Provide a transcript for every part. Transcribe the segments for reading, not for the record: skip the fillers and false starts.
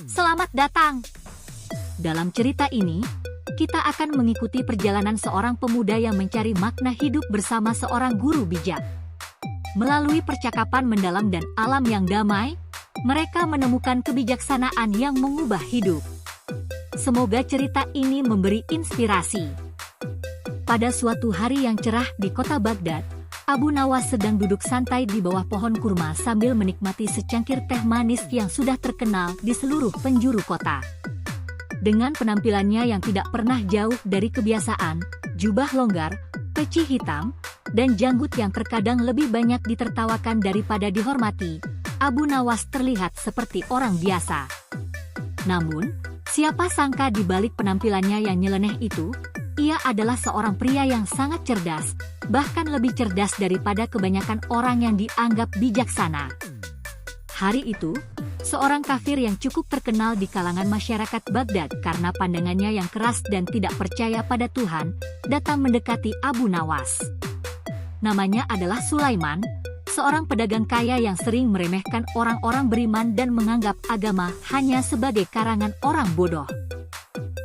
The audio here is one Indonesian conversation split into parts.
Selamat datang. Dalam cerita ini, kita akan mengikuti perjalanan seorang pemuda yang mencari makna hidup bersama seorang guru bijak. Melalui percakapan mendalam dan alam yang damai, mereka menemukan kebijaksanaan yang mengubah hidup. Semoga cerita ini memberi inspirasi. Pada suatu hari yang cerah di kota Baghdad, Abu Nawas sedang duduk santai di bawah pohon kurma sambil menikmati secangkir teh manis yang sudah terkenal di seluruh penjuru kota. Dengan penampilannya yang tidak pernah jauh dari kebiasaan, jubah longgar, peci hitam, dan janggut yang terkadang lebih banyak ditertawakan daripada dihormati, Abu Nawas terlihat seperti orang biasa. Namun, siapa sangka di balik penampilannya yang nyeleneh itu, ia adalah seorang pria yang sangat cerdas, bahkan lebih cerdas daripada kebanyakan orang yang dianggap bijaksana. Hari itu, seorang kafir yang cukup terkenal di kalangan masyarakat Baghdad karena pandangannya yang keras dan tidak percaya pada Tuhan, datang mendekati Abu Nawas. Namanya adalah Sulaiman, seorang pedagang kaya yang sering meremehkan orang-orang beriman dan menganggap agama hanya sebagai karangan orang bodoh.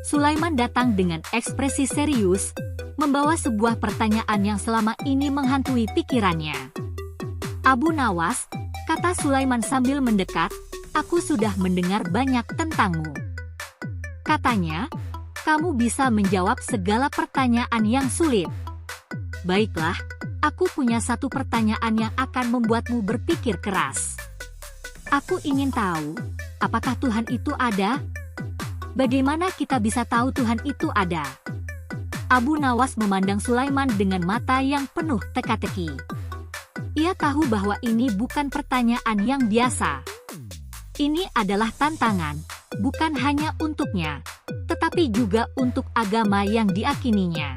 Sulaiman datang dengan ekspresi serius, membawa sebuah pertanyaan yang selama ini menghantui pikirannya. Abu Nawas, kata Sulaiman sambil mendekat, aku sudah mendengar banyak tentangmu. Katanya, kamu bisa menjawab segala pertanyaan yang sulit. Baiklah, aku punya satu pertanyaan yang akan membuatmu berpikir keras. Aku ingin tahu, apakah Tuhan itu ada? Bagaimana kita bisa tahu Tuhan itu ada? Abu Nawas memandang Sulaiman dengan mata yang penuh teka-teki. Ia tahu bahwa ini bukan pertanyaan yang biasa. Ini adalah tantangan, bukan hanya untuknya, tetapi juga untuk agama yang diakininya.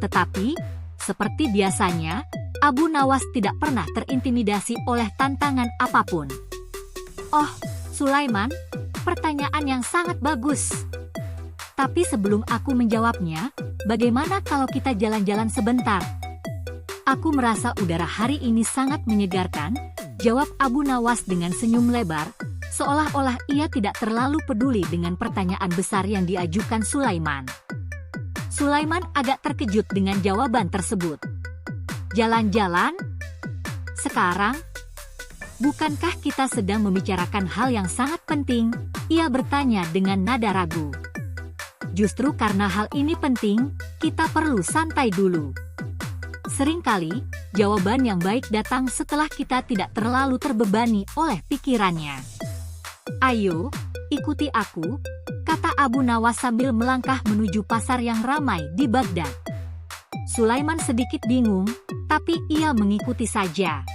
Tetapi, seperti biasanya, Abu Nawas tidak pernah terintimidasi oleh tantangan apapun. Oh, Sulaiman, pertanyaan yang sangat bagus. Tapi sebelum aku menjawabnya, bagaimana kalau kita jalan-jalan sebentar? Aku merasa udara hari ini sangat menyegarkan, jawab Abu Nawas dengan senyum lebar, seolah-olah ia tidak terlalu peduli dengan pertanyaan besar yang diajukan Sulaiman. Sulaiman agak terkejut dengan jawaban tersebut. Jalan-jalan? Sekarang? Bukankah kita sedang membicarakan hal yang sangat penting? Ia bertanya dengan nada ragu. Justru karena hal ini penting, kita perlu santai dulu. Seringkali, jawaban yang baik datang setelah kita tidak terlalu terbebani oleh pikirannya. Ayo, ikuti aku, kata Abu Nawas sambil melangkah menuju pasar yang ramai di Baghdad. Sulaiman sedikit bingung, tapi ia mengikuti saja.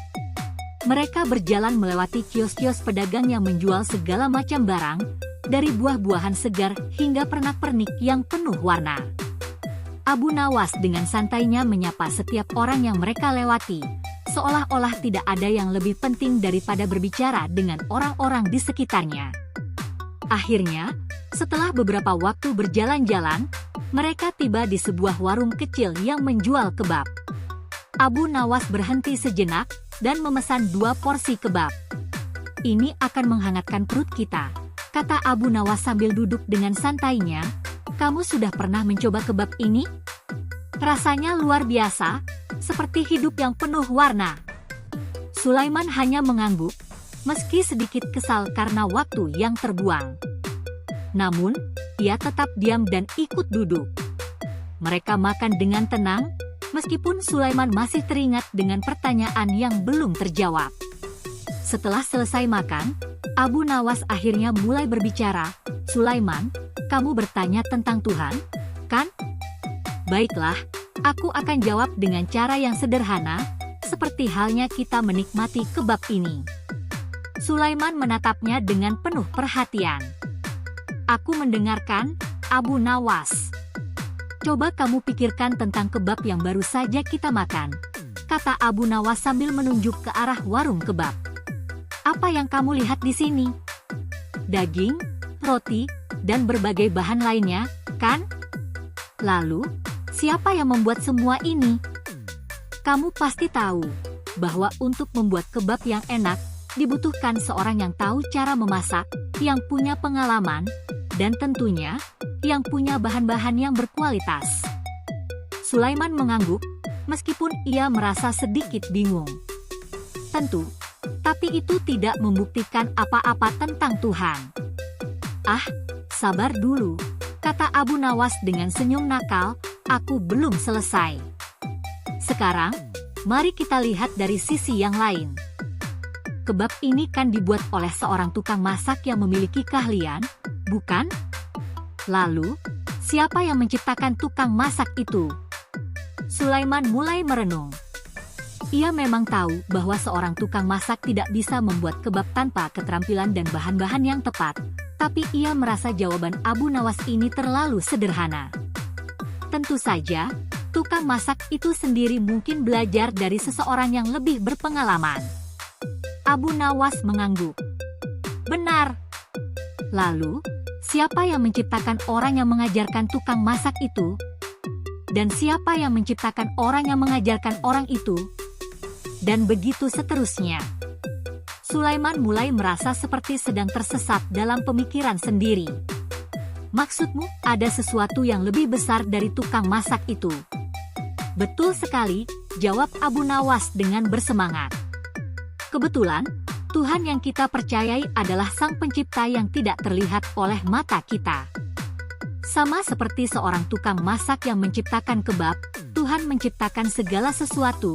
Mereka berjalan melewati kios-kios pedagang yang menjual segala macam barang, dari buah-buahan segar hingga pernak-pernik yang penuh warna. Abu Nawas dengan santainya menyapa setiap orang yang mereka lewati, seolah-olah tidak ada yang lebih penting daripada berbicara dengan orang-orang di sekitarnya. Akhirnya, setelah beberapa waktu berjalan-jalan, mereka tiba di sebuah warung kecil yang menjual kebab. Abu Nawas berhenti sejenak dan memesan 2 porsi kebab. Ini akan menghangatkan perut kita, kata Abu Nawas sambil duduk dengan santainya. Kamu sudah pernah mencoba kebab ini? Rasanya luar biasa, seperti hidup yang penuh warna. Sulaiman hanya mengangguk, meski sedikit kesal karena waktu yang terbuang. Namun, ia tetap diam dan ikut duduk. Mereka makan dengan tenang, meskipun Sulaiman masih teringat dengan pertanyaan yang belum terjawab. Setelah selesai makan, Abu Nawas akhirnya mulai berbicara. Sulaiman, kamu bertanya tentang Tuhan, kan? Baiklah, aku akan jawab dengan cara yang sederhana, seperti halnya kita menikmati kebab ini. Sulaiman menatapnya dengan penuh perhatian. Aku mendengarkan, Abu Nawas. Coba kamu pikirkan tentang kebab yang baru saja kita makan, kata Abu Nawas sambil menunjuk ke arah warung kebab. Apa yang kamu lihat di sini? Daging, roti, dan berbagai bahan lainnya, kan? Lalu, siapa yang membuat semua ini? Kamu pasti tahu bahwa untuk membuat kebab yang enak, dibutuhkan seorang yang tahu cara memasak, yang punya pengalaman, dan tentunya, yang punya bahan-bahan yang berkualitas. Sulaiman mengangguk, meskipun ia merasa sedikit bingung. Tentu, tapi itu tidak membuktikan apa-apa tentang Tuhan. "Ah, sabar dulu," kata Abu Nawas dengan senyum nakal, "aku belum selesai. Sekarang, mari kita lihat dari sisi yang lain. Kebab ini kan dibuat oleh seorang tukang masak yang memiliki keahlian, bukan? Lalu, siapa yang menciptakan tukang masak itu?" Sulaiman mulai merenung. Ia memang tahu bahwa seorang tukang masak tidak bisa membuat kebab tanpa keterampilan dan bahan-bahan yang tepat, tapi ia merasa jawaban Abu Nawas ini terlalu sederhana. Tentu saja, tukang masak itu sendiri mungkin belajar dari seseorang yang lebih berpengalaman. Abu Nawas mengangguk. "Benar. Lalu, siapa yang menciptakan orang yang mengajarkan tukang masak itu? Dan siapa yang menciptakan orang yang mengajarkan orang itu? Dan begitu seterusnya." Sulaiman mulai merasa seperti sedang tersesat dalam pemikiran sendiri. "Maksudmu, ada sesuatu yang lebih besar dari tukang masak itu?" "Betul sekali," jawab Abu Nawas dengan bersemangat. "Kebetulan, Tuhan yang kita percayai adalah Sang Pencipta yang tidak terlihat oleh mata kita. Sama seperti seorang tukang masak yang menciptakan kebab, Tuhan menciptakan segala sesuatu,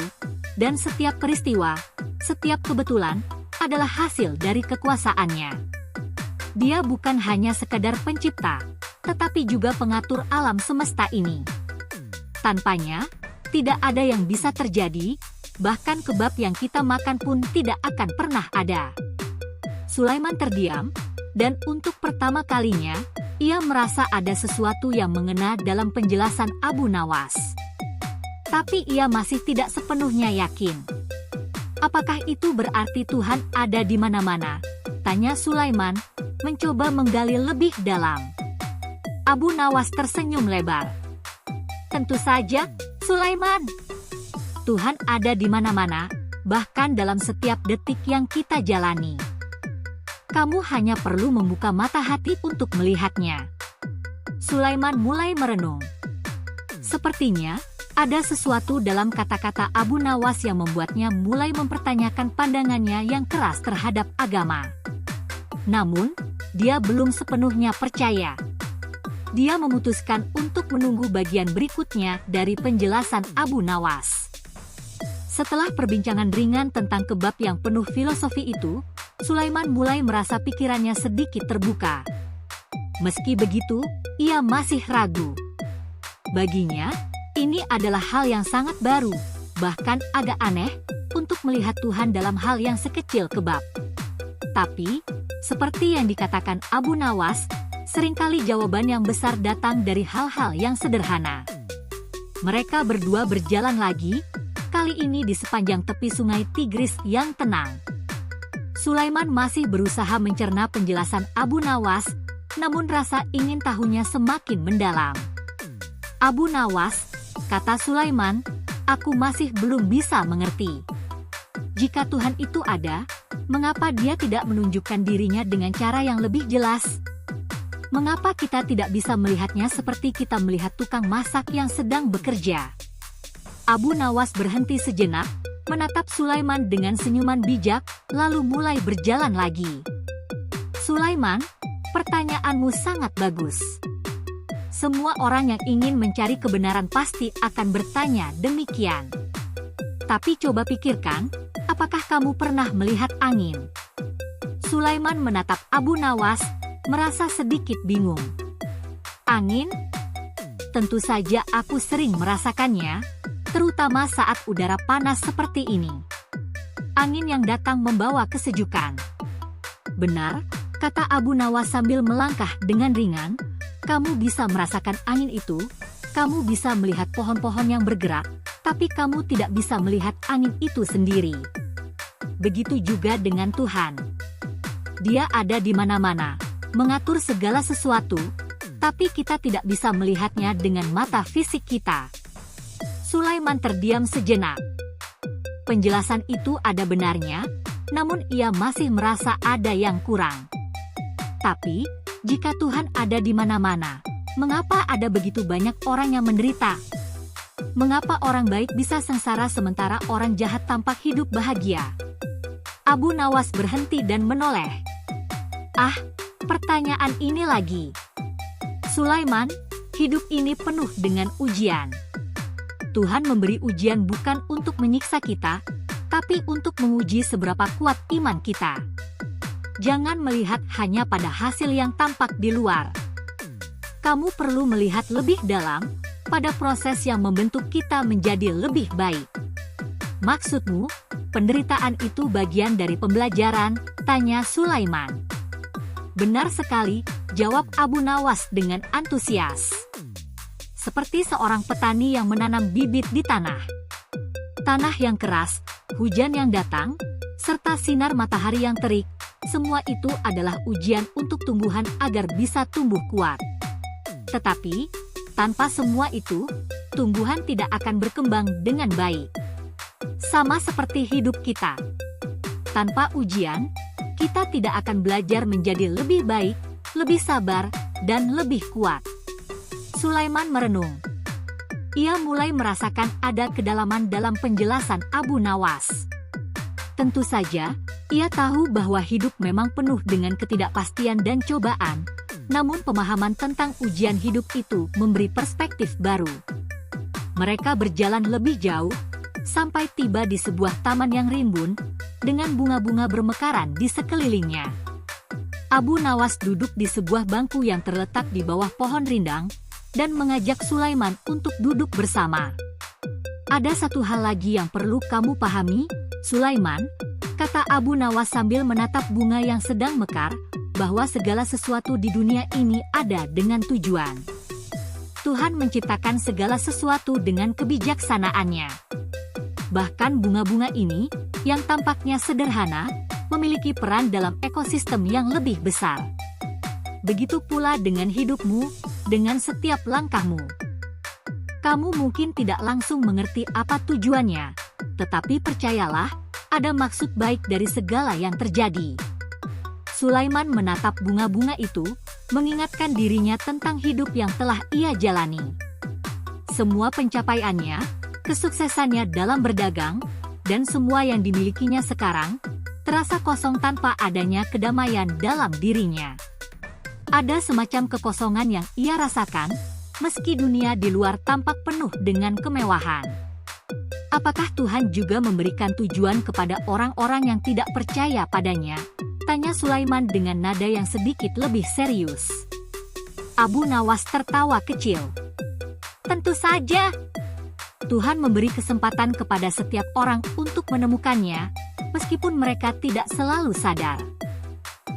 dan setiap peristiwa, setiap kebetulan, adalah hasil dari kekuasaannya. Dia bukan hanya sekadar pencipta, tetapi juga pengatur alam semesta ini. Tanpanya, tidak ada yang bisa terjadi, bahkan kebab yang kita makan pun tidak akan pernah ada." Sulaiman terdiam, dan untuk pertama kalinya, ia merasa ada sesuatu yang mengena dalam penjelasan Abu Nawas. Tapi ia masih tidak sepenuhnya yakin. "Apakah itu berarti Tuhan ada di mana-mana?" tanya Sulaiman, mencoba menggali lebih dalam. Abu Nawas tersenyum lebar. "Tentu saja, Sulaiman. Tuhan ada di mana-mana, bahkan dalam setiap detik yang kita jalani. Kamu hanya perlu membuka mata hati untuk melihatnya." Sulaiman mulai merenung. Sepertinya, ada sesuatu dalam kata-kata Abu Nawas yang membuatnya mulai mempertanyakan pandangannya yang keras terhadap agama. Namun, dia belum sepenuhnya percaya. Dia memutuskan untuk menunggu bagian berikutnya dari penjelasan Abu Nawas. Setelah perbincangan ringan tentang kebab yang penuh filosofi itu, Sulaiman mulai merasa pikirannya sedikit terbuka. Meski begitu, ia masih ragu. Baginya, ini adalah hal yang sangat baru, bahkan agak aneh, untuk melihat Tuhan dalam hal yang sekecil kebab. Tapi, seperti yang dikatakan Abu Nawas, seringkali jawaban yang besar datang dari hal-hal yang sederhana. Mereka berdua berjalan lagi, kali ini di sepanjang tepi sungai Tigris yang tenang. Sulaiman masih berusaha mencerna penjelasan Abu Nawas, namun rasa ingin tahunya semakin mendalam. "Abu Nawas," kata Sulaiman, "aku masih belum bisa mengerti. Jika Tuhan itu ada, mengapa Dia tidak menunjukkan dirinya dengan cara yang lebih jelas? Mengapa kita tidak bisa melihatnya seperti kita melihat tukang masak yang sedang bekerja?" Abu Nawas berhenti sejenak, menatap Sulaiman dengan senyuman bijak, lalu mulai berjalan lagi. "Sulaiman, pertanyaanmu sangat bagus. Semua orang yang ingin mencari kebenaran pasti akan bertanya demikian. Tapi coba pikirkan, apakah kamu pernah melihat angin?" Sulaiman menatap Abu Nawas, merasa sedikit bingung. "Angin? Tentu saja aku sering merasakannya, terutama saat udara panas seperti ini. Angin yang datang membawa kesejukan." "Benar," kata Abu Nawas sambil melangkah dengan ringan, "kamu bisa merasakan angin itu, kamu bisa melihat pohon-pohon yang bergerak, tapi kamu tidak bisa melihat angin itu sendiri. Begitu juga dengan Tuhan. Dia ada di mana-mana, mengatur segala sesuatu, tapi kita tidak bisa melihatnya dengan mata fisik kita." Sulaiman terdiam sejenak. Penjelasan itu ada benarnya, namun ia masih merasa ada yang kurang. Tapi, jika Tuhan ada di mana-mana, mengapa ada begitu banyak orang yang menderita? Mengapa orang baik bisa sengsara sementara orang jahat tampak hidup bahagia? Abu Nawas berhenti dan menoleh. Ah, pertanyaan ini lagi. Sulaiman, hidup ini penuh dengan ujian. Tuhan memberi ujian bukan untuk menyiksa kita, tapi untuk menguji seberapa kuat iman kita. Jangan melihat hanya pada hasil yang tampak di luar. Kamu perlu melihat lebih dalam pada proses yang membentuk kita menjadi lebih baik. Maksudmu, penderitaan itu bagian dari pembelajaran? Tanya Sulaiman. Benar sekali, jawab Abu Nawas dengan antusias. Seperti seorang petani yang menanam bibit di tanah. Tanah yang keras, hujan yang datang, serta sinar matahari yang terik, semua itu adalah ujian untuk tumbuhan agar bisa tumbuh kuat. Tetapi, tanpa semua itu, tumbuhan tidak akan berkembang dengan baik. Sama seperti hidup kita. Tanpa ujian, kita tidak akan belajar menjadi lebih baik, lebih sabar, dan lebih kuat. Sulaiman merenung. Ia mulai merasakan ada kedalaman dalam penjelasan Abu Nawas. Tentu saja, ia tahu bahwa hidup memang penuh dengan ketidakpastian dan cobaan, namun pemahaman tentang ujian hidup itu memberi perspektif baru. Mereka berjalan lebih jauh, sampai tiba di sebuah taman yang rimbun, dengan bunga-bunga bermekaran di sekelilingnya. Abu Nawas duduk di sebuah bangku yang terletak di bawah pohon rindang, dan mengajak Sulaiman untuk duduk bersama. Ada satu hal lagi yang perlu kamu pahami, Sulaiman, kata Abu Nawas sambil menatap bunga yang sedang mekar, bahwa segala sesuatu di dunia ini ada dengan tujuan. Tuhan menciptakan segala sesuatu dengan kebijaksanaannya. Bahkan bunga-bunga ini, yang tampaknya sederhana, memiliki peran dalam ekosistem yang lebih besar. Begitu pula dengan hidupmu, dengan setiap langkahmu. Kamu mungkin tidak langsung mengerti apa tujuannya, tetapi percayalah, ada maksud baik dari segala yang terjadi. Sulaiman menatap bunga-bunga itu, mengingatkan dirinya tentang hidup yang telah ia jalani. Semua pencapaiannya, kesuksesannya dalam berdagang, dan semua yang dimilikinya sekarang, terasa kosong tanpa adanya kedamaian dalam dirinya. Ada semacam kekosongan yang ia rasakan, meski dunia di luar tampak penuh dengan kemewahan. Apakah Tuhan juga memberikan tujuan kepada orang-orang yang tidak percaya padanya? Tanya Sulaiman dengan nada yang sedikit lebih serius. Abu Nawas tertawa kecil. Tentu saja. Tuhan memberi kesempatan kepada setiap orang untuk menemukannya, meskipun mereka tidak selalu sadar.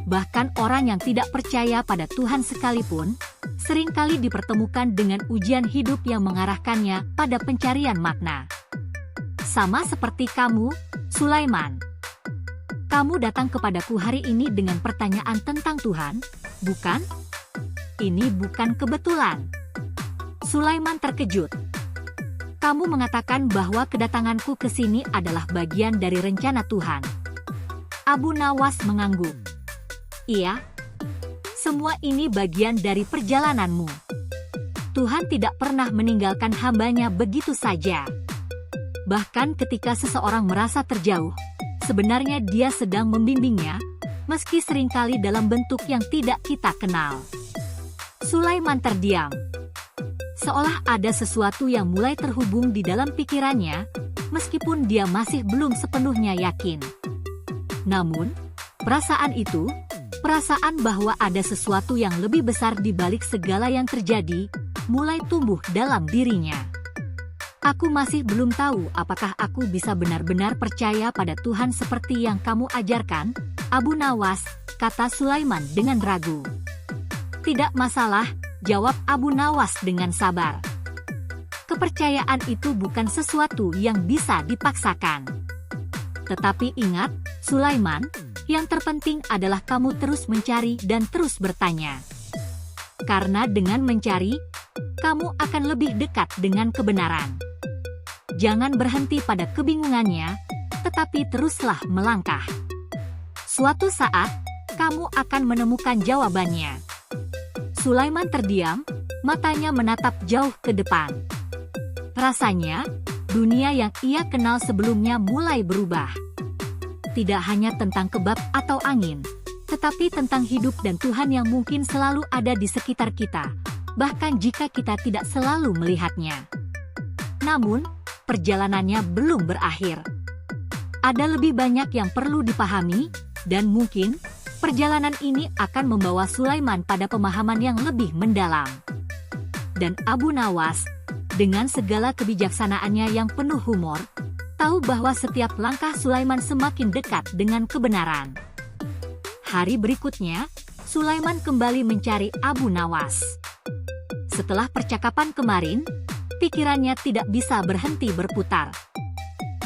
Bahkan orang yang tidak percaya pada Tuhan sekalipun, seringkali dipertemukan dengan ujian hidup yang mengarahkannya pada pencarian makna. Sama seperti kamu, Sulaiman. Kamu datang kepadaku hari ini dengan pertanyaan tentang Tuhan, bukan? Ini bukan kebetulan. Sulaiman terkejut. Kamu mengatakan bahwa kedatanganku ke sini adalah bagian dari rencana Tuhan. Abu Nawas mengangguk. Iya, semua ini bagian dari perjalananmu. Tuhan tidak pernah meninggalkan hamba-Nya begitu saja. Bahkan ketika seseorang merasa terjauh, sebenarnya Dia sedang membimbingnya, meski seringkali dalam bentuk yang tidak kita kenal. Sulaiman terdiam. Seolah ada sesuatu yang mulai terhubung di dalam pikirannya, meskipun dia masih belum sepenuhnya yakin. Namun, perasaan itu, perasaan bahwa ada sesuatu yang lebih besar di balik segala yang terjadi, mulai tumbuh dalam dirinya. Aku masih belum tahu apakah aku bisa benar-benar percaya pada Tuhan seperti yang kamu ajarkan, Abu Nawas, kata Sulaiman dengan ragu. Tidak masalah, jawab Abu Nawas dengan sabar. Kepercayaan itu bukan sesuatu yang bisa dipaksakan. Tetapi ingat, Sulaiman, yang terpenting adalah kamu terus mencari dan terus bertanya. Karena dengan mencari, kamu akan lebih dekat dengan kebenaran. Jangan berhenti pada kebingungannya, tetapi teruslah melangkah. Suatu saat, kamu akan menemukan jawabannya. Sulaiman terdiam, matanya menatap jauh ke depan. Rasanya, dunia yang ia kenal sebelumnya mulai berubah. Tidak hanya tentang kebab atau angin, tetapi tentang hidup dan Tuhan yang mungkin selalu ada di sekitar kita, bahkan jika kita tidak selalu melihatnya. Namun, perjalanannya belum berakhir. Ada lebih banyak yang perlu dipahami, dan mungkin perjalanan ini akan membawa Sulaiman pada pemahaman yang lebih mendalam. Dan Abu Nawas, dengan segala kebijaksanaannya yang penuh humor, tahu bahwa setiap langkah Sulaiman semakin dekat dengan kebenaran. Hari berikutnya, Sulaiman kembali mencari Abu Nawas. Setelah percakapan kemarin, pikirannya tidak bisa berhenti berputar.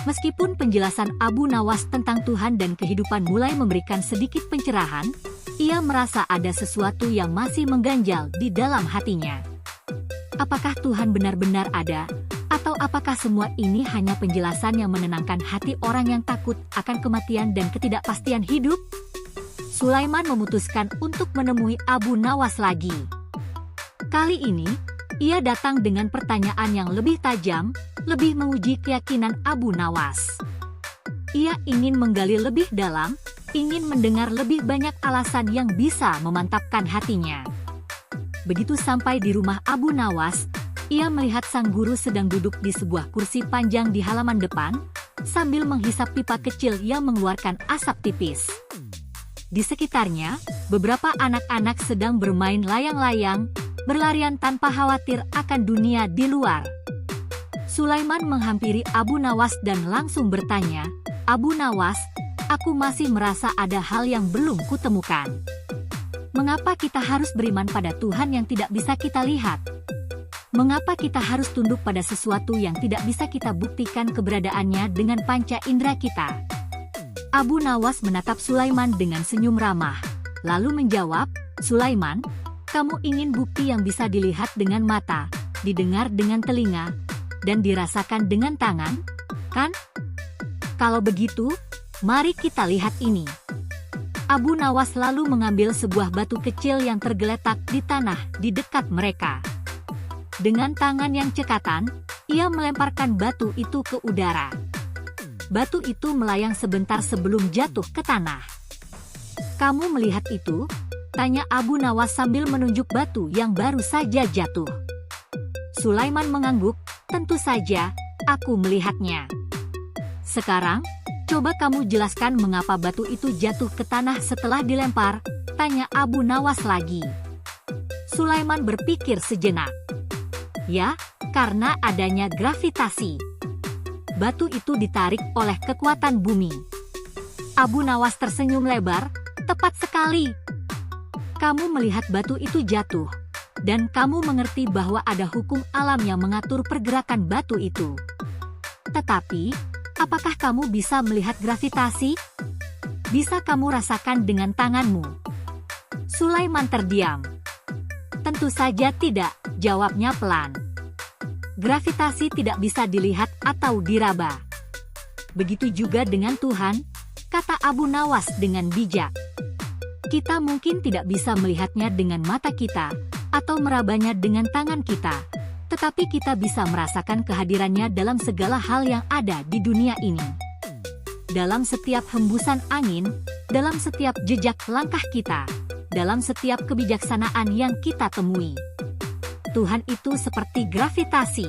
Meskipun penjelasan Abu Nawas tentang Tuhan dan kehidupan mulai memberikan sedikit pencerahan, ia merasa ada sesuatu yang masih mengganjal di dalam hatinya. Apakah Tuhan benar-benar ada? Atau apakah semua ini hanya penjelasan yang menenangkan hati orang yang takut akan kematian dan ketidakpastian hidup? Sulaiman memutuskan untuk menemui Abu Nawas lagi. Kali ini, ia datang dengan pertanyaan yang lebih tajam, lebih menguji keyakinan Abu Nawas. Ia ingin menggali lebih dalam, ingin mendengar lebih banyak alasan yang bisa memantapkan hatinya. Begitu sampai di rumah Abu Nawas, ia melihat sang guru sedang duduk di sebuah kursi panjang di halaman depan, sambil menghisap pipa kecil yang mengeluarkan asap tipis. Di sekitarnya, beberapa anak-anak sedang bermain layang-layang, berlarian tanpa khawatir akan dunia di luar. Sulaiman menghampiri Abu Nawas dan langsung bertanya, "Abu Nawas, aku masih merasa ada hal yang belum kutemukan. Mengapa kita harus beriman pada Tuhan yang tidak bisa kita lihat? Mengapa kita harus tunduk pada sesuatu yang tidak bisa kita buktikan keberadaannya dengan panca indera kita?" Abu Nawas menatap Sulaiman dengan senyum ramah, lalu menjawab, "Sulaiman, kamu ingin bukti yang bisa dilihat dengan mata, didengar dengan telinga, dan dirasakan dengan tangan, kan? Kalau begitu, mari kita lihat ini." Abu Nawas lalu mengambil sebuah batu kecil yang tergeletak di tanah di dekat mereka. Dengan tangan yang cekatan, ia melemparkan batu itu ke udara. Batu itu melayang sebentar sebelum jatuh ke tanah. "Kamu melihat itu?" tanya Abu Nawas sambil menunjuk batu yang baru saja jatuh. Sulaiman mengangguk, "Tentu saja, aku melihatnya." "Sekarang, coba kamu jelaskan mengapa batu itu jatuh ke tanah setelah dilempar," tanya Abu Nawas lagi. Sulaiman berpikir sejenak. "Ya, karena adanya gravitasi. Batu itu ditarik oleh kekuatan bumi." Abu Nawas tersenyum lebar, "Tepat sekali. Kamu melihat batu itu jatuh, dan kamu mengerti bahwa ada hukum alam yang mengatur pergerakan batu itu. Tetapi, apakah kamu bisa melihat gravitasi? Bisa kamu rasakan dengan tanganmu?" Sulaiman terdiam. "Tentu saja tidak," jawabnya pelan. "Gravitasi tidak bisa dilihat atau diraba. Begitu juga dengan Tuhan," kata Abu Nawas dengan bijak. "Kita mungkin tidak bisa melihatnya dengan mata kita, atau merabanya dengan tangan kita, tetapi kita bisa merasakan kehadirannya dalam segala hal yang ada di dunia ini. Dalam setiap hembusan angin, dalam setiap jejak langkah kita, dalam setiap kebijaksanaan yang kita temui. Tuhan itu seperti gravitasi.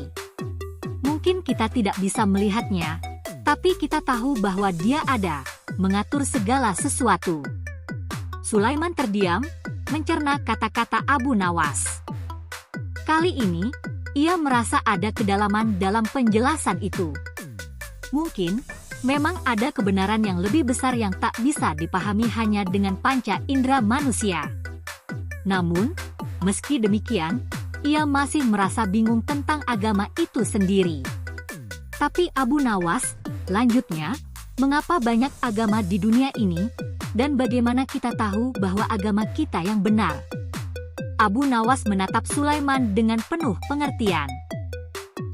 Mungkin kita tidak bisa melihatnya, tapi kita tahu bahwa Dia ada, mengatur segala sesuatu." Sulaiman terdiam, mencerna kata-kata Abu Nawas. Kali ini, ia merasa ada kedalaman dalam penjelasan itu. Mungkin, memang ada kebenaran yang lebih besar yang tak bisa dipahami hanya dengan panca indera manusia. Namun, meski demikian, ia masih merasa bingung tentang agama itu sendiri. "Tapi Abu Nawas," lanjutnya, "mengapa banyak agama di dunia ini? Dan bagaimana kita tahu bahwa agama kita yang benar?" Abu Nawas menatap Sulaiman dengan penuh pengertian.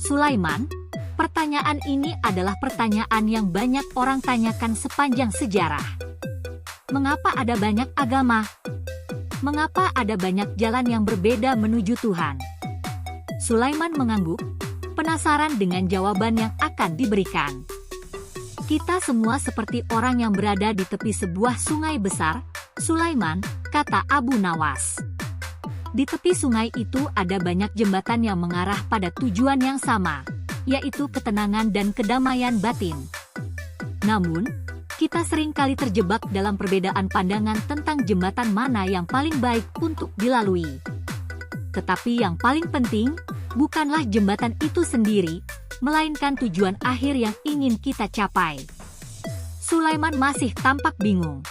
"Sulaiman, pertanyaan ini adalah pertanyaan yang banyak orang tanyakan sepanjang sejarah. Mengapa ada banyak agama? Mengapa ada banyak jalan yang berbeda menuju Tuhan? Sulaiman mengangguk, penasaran dengan jawaban yang akan diberikan. Kita semua seperti orang yang berada di tepi sebuah sungai besar, Sulaiman, kata Abu Nawas. Di tepi sungai itu ada banyak jembatan yang mengarah pada tujuan yang sama, yaitu ketenangan dan kedamaian batin. Namun, kita sering kali terjebak dalam perbedaan pandangan tentang jembatan mana yang paling baik untuk dilalui. Tetapi yang paling penting, bukanlah jembatan itu sendiri, melainkan tujuan akhir yang ingin kita capai. Sulaiman masih tampak bingung.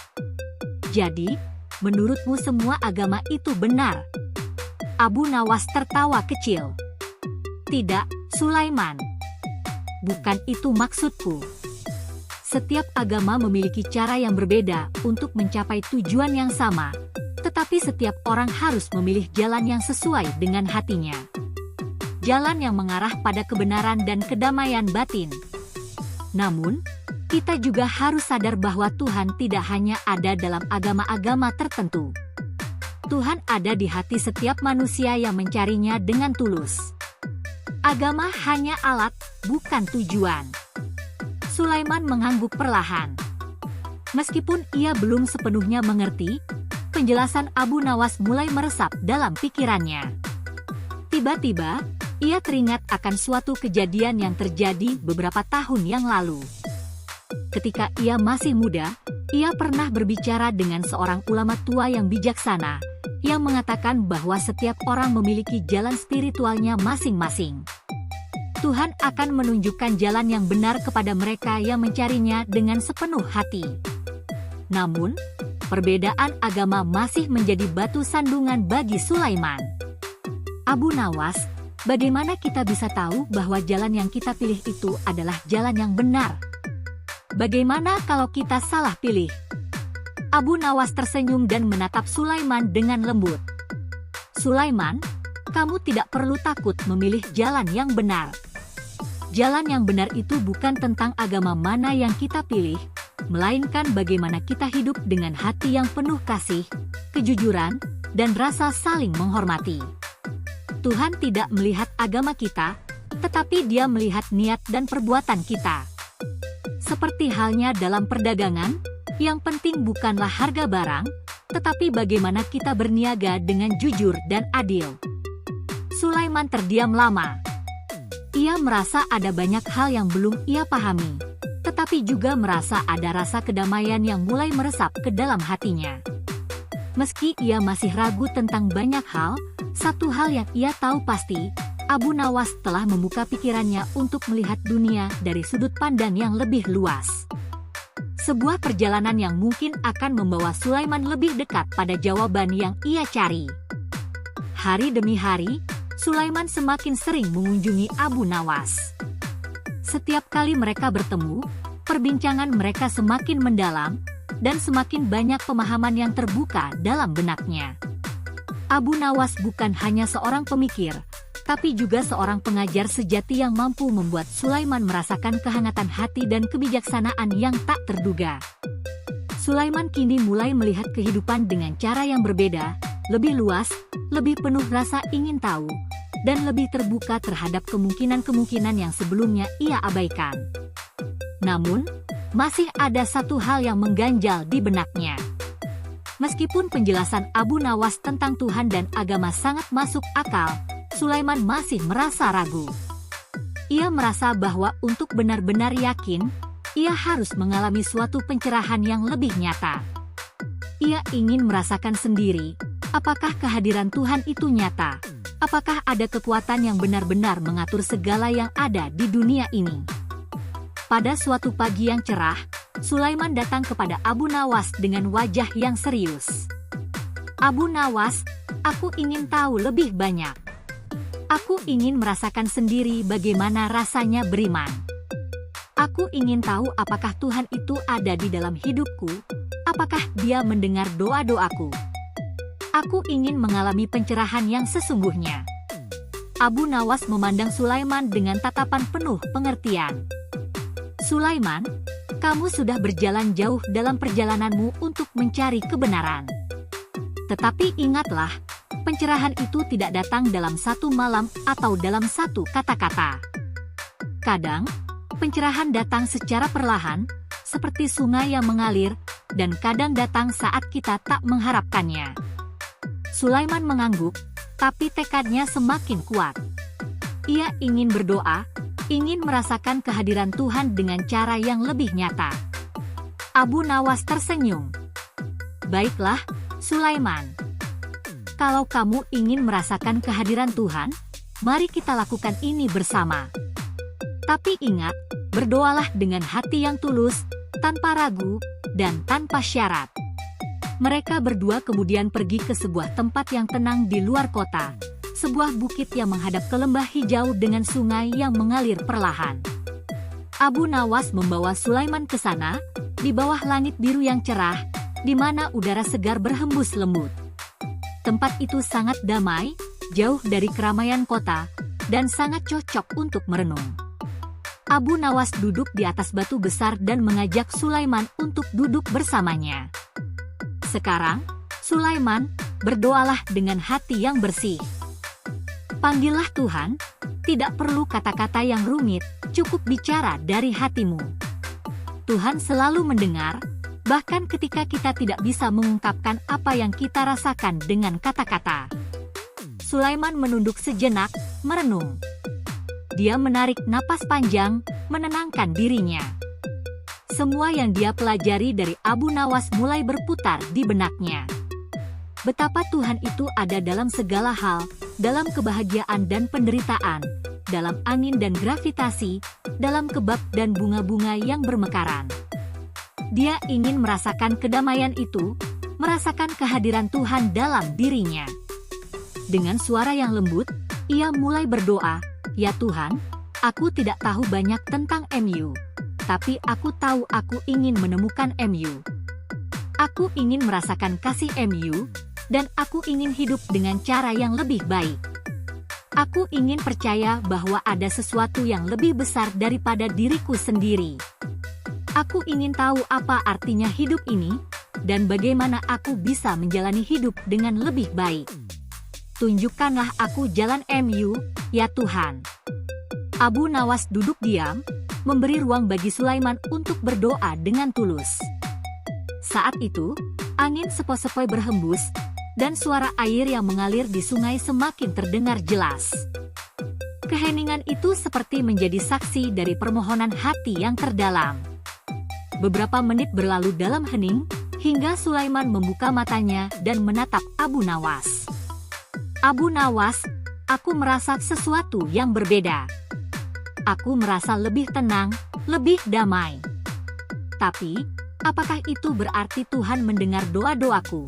Jadi, menurutmu semua agama itu benar? Abu Nawas tertawa kecil. Tidak, Sulaiman. Bukan itu maksudku. Setiap agama memiliki cara yang berbeda untuk mencapai tujuan yang sama, tetapi setiap orang harus memilih jalan yang sesuai dengan hatinya. Jalan yang mengarah pada kebenaran dan kedamaian batin. Namun, kita juga harus sadar bahwa Tuhan tidak hanya ada dalam agama-agama tertentu. Tuhan ada di hati setiap manusia yang mencarinya dengan tulus. Agama hanya alat, bukan tujuan. Sulaiman mengangguk perlahan. Meskipun ia belum sepenuhnya mengerti, penjelasan Abu Nawas mulai meresap dalam pikirannya. Tiba-tiba, ia teringat akan suatu kejadian yang terjadi beberapa tahun yang lalu. Ketika ia masih muda, ia pernah berbicara dengan seorang ulama tua yang bijaksana, yang mengatakan bahwa setiap orang memiliki jalan spiritualnya masing-masing. Tuhan akan menunjukkan jalan yang benar kepada mereka yang mencarinya dengan sepenuh hati. Namun, perbedaan agama masih menjadi batu sandungan bagi Sulaiman. Abu Nawas, bagaimana kita bisa tahu bahwa jalan yang kita pilih itu adalah jalan yang benar? Bagaimana kalau kita salah pilih? Abu Nawas tersenyum dan menatap Sulaiman dengan lembut. Sulaiman, kamu tidak perlu takut memilih jalan yang benar. Jalan yang benar itu bukan tentang agama mana yang kita pilih, melainkan bagaimana kita hidup dengan hati yang penuh kasih, kejujuran, dan rasa saling menghormati. Tuhan tidak melihat agama kita, tetapi Dia melihat niat dan perbuatan kita. Seperti halnya dalam perdagangan, yang penting bukanlah harga barang, tetapi bagaimana kita berniaga dengan jujur dan adil. Sulaiman terdiam lama. Ia merasa ada banyak hal yang belum ia pahami, tetapi juga merasa ada rasa kedamaian yang mulai meresap ke dalam hatinya. Meski ia masih ragu tentang banyak hal, satu hal yang ia tahu pasti, Abu Nawas telah membuka pikirannya untuk melihat dunia dari sudut pandang yang lebih luas. Sebuah perjalanan yang mungkin akan membawa Sulaiman lebih dekat pada jawaban yang ia cari. Hari demi hari, Sulaiman semakin sering mengunjungi Abu Nawas. Setiap kali mereka bertemu, perbincangan mereka semakin mendalam, dan semakin banyak pemahaman yang terbuka dalam benaknya. Abu Nawas bukan hanya seorang pemikir, tapi juga seorang pengajar sejati yang mampu membuat Sulaiman merasakan kehangatan hati dan kebijaksanaan yang tak terduga. Sulaiman kini mulai melihat kehidupan dengan cara yang berbeda, lebih luas, lebih penuh rasa ingin tahu, dan lebih terbuka terhadap kemungkinan-kemungkinan yang sebelumnya ia abaikan. Namun, masih ada satu hal yang mengganjal di benaknya. Meskipun penjelasan Abu Nawas tentang Tuhan dan agama sangat masuk akal, Sulaiman masih merasa ragu. Ia merasa bahwa untuk benar-benar yakin, ia harus mengalami suatu pencerahan yang lebih nyata. Ia ingin merasakan sendiri, apakah kehadiran Tuhan itu nyata? Apakah ada kekuatan yang benar-benar mengatur segala yang ada di dunia ini? Pada suatu pagi yang cerah, Sulaiman datang kepada Abu Nawas dengan wajah yang serius. Abu Nawas, aku ingin tahu lebih banyak. Aku ingin merasakan sendiri bagaimana rasanya beriman. Aku ingin tahu apakah Tuhan itu ada di dalam hidupku, apakah Dia mendengar doa-doaku. Aku ingin mengalami pencerahan yang sesungguhnya. Abu Nawas memandang Sulaiman dengan tatapan penuh pengertian. Sulaiman, Kamu sudah berjalan jauh dalam perjalananmu untuk mencari kebenaran. Tetapi ingatlah, pencerahan itu tidak datang dalam satu malam atau dalam satu kata-kata. Kadang, pencerahan datang secara perlahan, seperti sungai yang mengalir, dan kadang datang saat kita tak mengharapkannya. Sulaiman mengangguk, tapi tekadnya semakin kuat. Ia ingin berdoa, ingin merasakan kehadiran Tuhan dengan cara yang lebih nyata. Abu Nawas tersenyum. Baiklah, Sulaiman. Kalau kamu ingin merasakan kehadiran Tuhan, mari kita lakukan ini bersama. Tapi ingat, berdoalah dengan hati yang tulus, tanpa ragu, dan tanpa syarat. Mereka berdua kemudian pergi ke sebuah tempat yang tenang di luar kota. Sebuah bukit yang menghadap ke lembah hijau dengan sungai yang mengalir perlahan. Abu Nawas membawa Sulaiman ke sana, di bawah langit biru yang cerah, di mana udara segar berhembus lembut. Tempat itu sangat damai, jauh dari keramaian kota, dan sangat cocok untuk merenung. Abu Nawas duduk di atas batu besar dan mengajak Sulaiman untuk duduk bersamanya. Sekarang, Sulaiman, berdoalah dengan hati yang bersih. Panggillah Tuhan, tidak perlu kata-kata yang rumit, cukup bicara dari hatimu. Tuhan selalu mendengar, bahkan ketika kita tidak bisa mengungkapkan apa yang kita rasakan dengan kata-kata. Sulaiman menunduk sejenak, merenung. Dia menarik napas panjang, menenangkan dirinya. Semua yang dia pelajari dari Abu Nawas mulai berputar di benaknya. Betapa Tuhan itu ada dalam segala hal, dalam kebahagiaan dan penderitaan, dalam angin dan gravitasi, dalam kebab dan bunga-bunga yang bermekaran. Dia ingin merasakan kedamaian itu, merasakan kehadiran Tuhan dalam dirinya. Dengan suara yang lembut, ia mulai berdoa, "Ya Tuhan, aku tidak tahu banyak tentang MU, tapi aku tahu aku ingin menemukan MU. Aku ingin merasakan kasih MU, dan aku ingin hidup dengan cara yang lebih baik. Aku ingin percaya bahwa ada sesuatu yang lebih besar daripada diriku sendiri. Aku ingin tahu apa artinya hidup ini, dan bagaimana aku bisa menjalani hidup dengan lebih baik. Tunjukkanlah aku jalan MU, ya Tuhan." Abu Nawas duduk diam, memberi ruang bagi Sulaiman untuk berdoa dengan tulus. Saat itu, angin sepoi-sepoi berhembus, dan suara air yang mengalir di sungai semakin terdengar jelas. Keheningan itu seperti menjadi saksi dari permohonan hati yang terdalam. Beberapa menit berlalu dalam hening, hingga Sulaiman membuka matanya dan menatap Abu Nawas. "Abu Nawas, aku merasa sesuatu yang berbeda. Aku merasa lebih tenang, lebih damai. Tapi, apakah itu berarti Tuhan mendengar doa-doaku?"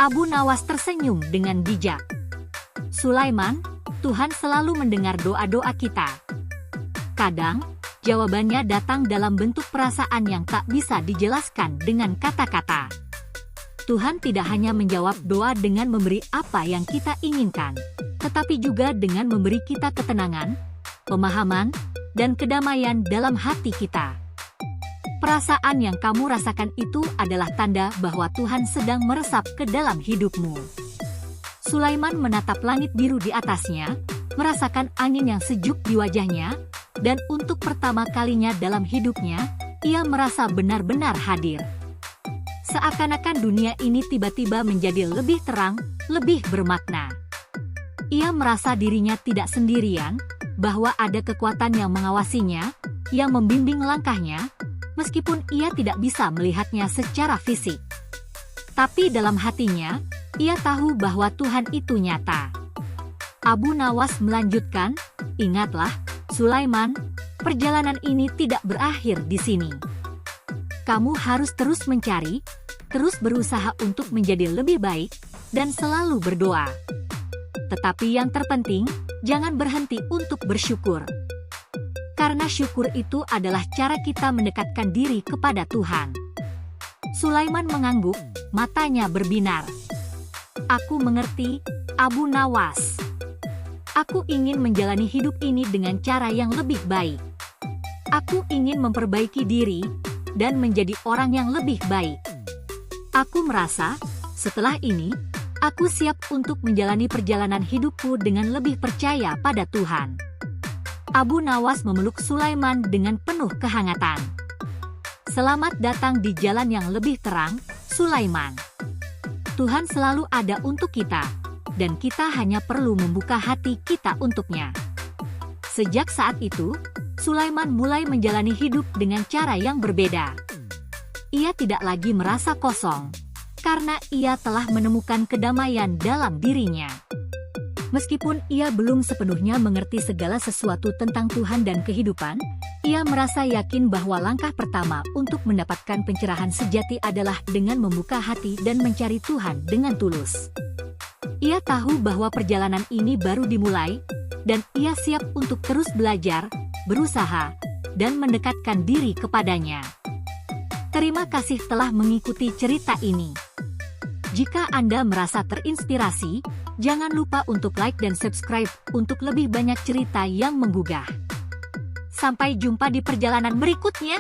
Abu Nawas tersenyum dengan bijak. "Sulaiman, Tuhan selalu mendengar doa-doa kita. Kadang, jawabannya datang dalam bentuk perasaan yang tak bisa dijelaskan dengan kata-kata. Tuhan tidak hanya menjawab doa dengan memberi apa yang kita inginkan, tetapi juga dengan memberi kita ketenangan, pemahaman, dan kedamaian dalam hati kita. Perasaan yang kamu rasakan itu adalah tanda bahwa Tuhan sedang meresap ke dalam hidupmu." Sulaiman menatap langit biru di atasnya, merasakan angin yang sejuk di wajahnya, dan untuk pertama kalinya dalam hidupnya, ia merasa benar-benar hadir. Seakan-akan dunia ini tiba-tiba menjadi lebih terang, lebih bermakna. Ia merasa dirinya tidak sendirian, bahwa ada kekuatan yang mengawasinya, yang membimbing langkahnya, meskipun ia tidak bisa melihatnya secara fisik. Tapi dalam hatinya, ia tahu bahwa Tuhan itu nyata. Abu Nawas melanjutkan, "Ingatlah, Sulaiman, perjalanan ini tidak berakhir di sini. Kamu harus terus mencari, terus berusaha untuk menjadi lebih baik, dan selalu berdoa. Tetapi yang terpenting, jangan berhenti untuk bersyukur. Karena syukur itu adalah cara kita mendekatkan diri kepada Tuhan." Sulaiman mengangguk, matanya berbinar. "Aku mengerti, Abu Nawas. Aku ingin menjalani hidup ini dengan cara yang lebih baik. Aku ingin memperbaiki diri dan menjadi orang yang lebih baik. Aku merasa, setelah ini, aku siap untuk menjalani perjalanan hidupku dengan lebih percaya pada Tuhan. Abu Nawas memeluk Sulaiman dengan penuh kehangatan. Selamat datang di jalan yang lebih terang, Sulaiman. Tuhan selalu ada untuk kita, dan kita hanya perlu membuka hati kita untuknya. Sejak saat itu, Sulaiman mulai menjalani hidup dengan cara yang berbeda. Ia tidak lagi merasa kosong, karena ia telah menemukan kedamaian dalam dirinya. Meskipun ia belum sepenuhnya mengerti segala sesuatu tentang Tuhan dan kehidupan, ia merasa yakin bahwa langkah pertama untuk mendapatkan pencerahan sejati adalah dengan membuka hati dan mencari Tuhan dengan tulus. Ia tahu bahwa perjalanan ini baru dimulai, dan ia siap untuk terus belajar, berusaha, dan mendekatkan diri kepadanya. Terima kasih telah mengikuti cerita ini. Jika Anda merasa terinspirasi, jangan lupa untuk like dan subscribe untuk lebih banyak cerita yang menggugah. Sampai jumpa di perjalanan berikutnya.